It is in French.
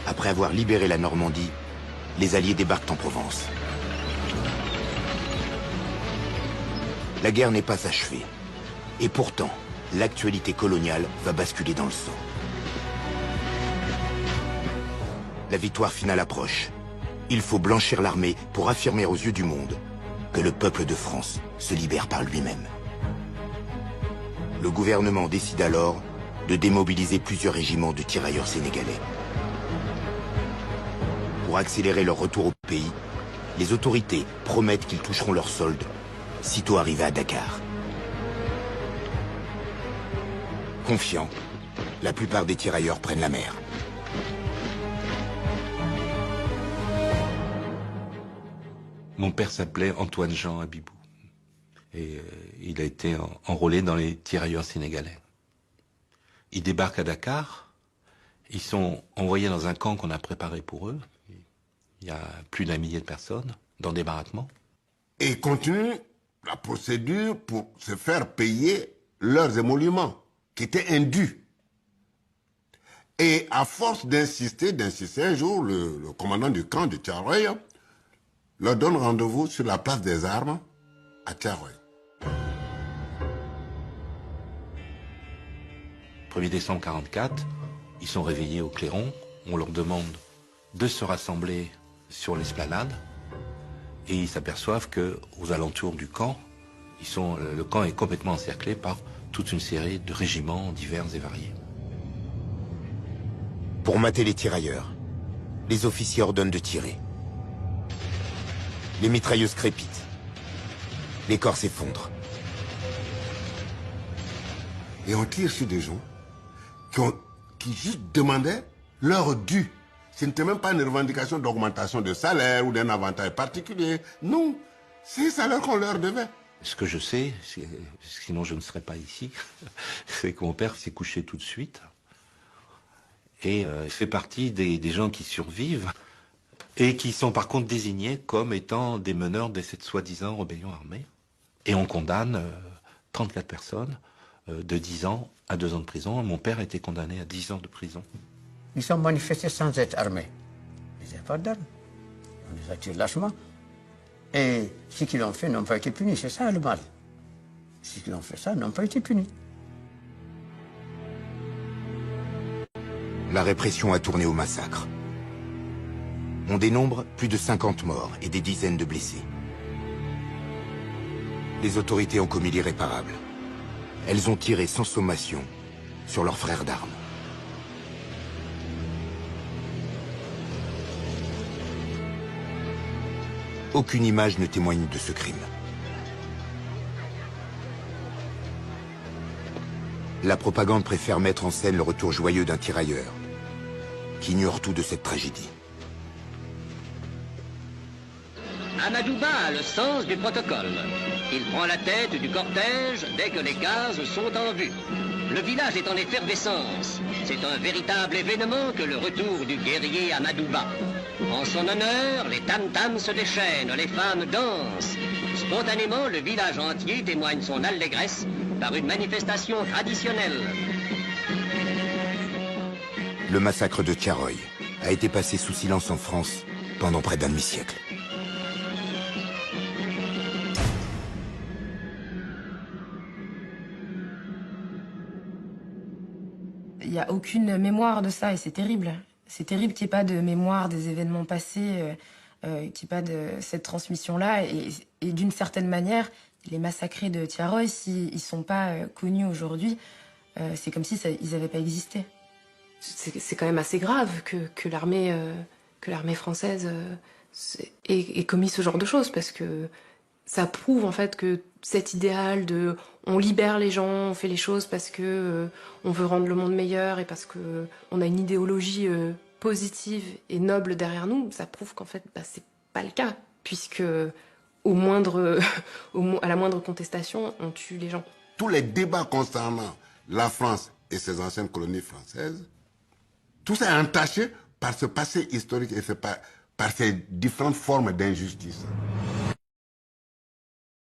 Après avoir libéré la Normandie, les Alliés débarquent en Provence. La guerre n'est pas achevée. Et pourtant, l'actualité coloniale va basculer dans le sang. La victoire finale approche. Il faut blanchir l'armée pour affirmer aux yeux du monde que le peuple de France se libère par lui-même. Le gouvernement décide alors de démobiliser plusieurs régiments de tirailleurs sénégalais. Pour accélérer leur retour au pays, les autorités promettent qu'ils toucheront leur solde sitôt arrivés à Dakar. Confiants, la plupart des tirailleurs prennent la mer. Mon père s'appelait Antoine-Jean Abibou. Et il a été enrôlé dans les tirailleurs sénégalais. Ils débarquent à Dakar. Ils sont envoyés dans un camp qu'on a préparé pour eux. Il y a plus d'1 millier de personnes dans des baraquements. Et ils continuent la procédure pour se faire payer leurs émoluments, qui étaient indus. Et à force d'insister, un jour, le commandant du camp de Thiaroye leur donne rendez-vous sur la place des armes à Thiaroye. 1er décembre 1944, ils sont réveillés au clairon. On leur demande de se rassembler sur l'esplanade. Et ils s'aperçoivent qu'aux alentours du camp, le camp est complètement encerclé par toute une série de régiments divers et variés. Pour mater les tirailleurs, les officiers ordonnent de tirer. Les mitrailleuses crépitent. Les corps s'effondrent. Et on tire sur des gens qui juste demandaient leur dû. Ce n'était même pas une revendication d'augmentation de salaire ou d'un avantage particulier. Non, c'est le salaire qu'on leur devait. Ce que je sais, sinon je ne serais pas ici, c'est que mon père s'est couché tout de suite. Et il fait partie des gens qui survivent et qui sont par contre désignés comme étant des meneurs de cette soi-disant rébellion armée. Et on condamne 34 personnes de 10 ans à 2 ans de prison. Mon père a été condamné à 10 ans de prison. Ils sont manifestés sans être armés. Ils n'avaient pas d'armes. On les a tués lâchement. Et ceux qui l'ont fait n'ont pas été punis. C'est ça le mal. Ceux qui l'ont fait ça n'ont pas été punis. La répression a tourné au massacre. On dénombre plus de 50 morts et des dizaines de blessés. Les autorités ont commis l'irréparable. Elles ont tiré sans sommation sur leurs frères d'armes. Aucune image ne témoigne de ce crime. La propagande préfère mettre en scène le retour joyeux d'un tirailleur qui ignore tout de cette tragédie. Amadouba a le sens du protocole. Il prend la tête du cortège dès que les cases sont en vue. Le village est en effervescence. C'est un véritable événement que le retour du guerrier Amadouba. En son honneur, les tam-tams se déchaînent, les femmes dansent. Spontanément, le village entier témoigne son allégresse par une manifestation traditionnelle. Le massacre de Thiaroye a été passé sous silence en France pendant près d'un demi-siècle. Il n'y a aucune mémoire de ça et c'est terrible. C'est terrible qu'il n'y ait pas de mémoire des événements passés, qu'il n'y ait pas de cette transmission-là. Et d'une certaine manière, les massacrés de Thiaroye, s'ils ne sont pas connus aujourd'hui, c'est comme si ils n'avaient pas existé. C'est quand même assez grave que l'armée française ait commis ce genre de choses, parce que ça prouve en fait que cet idéal de on libère les gens, on fait les choses parce que on veut rendre le monde meilleur et parce que on a une idéologie positive et noble derrière nous, ça prouve qu'en fait c'est pas le cas, puisque à la moindre contestation, on tue les gens. Tous les débats concernant la France et ses anciennes colonies françaises, tout ça est entaché par ce passé historique et par ces différentes formes d'injustice.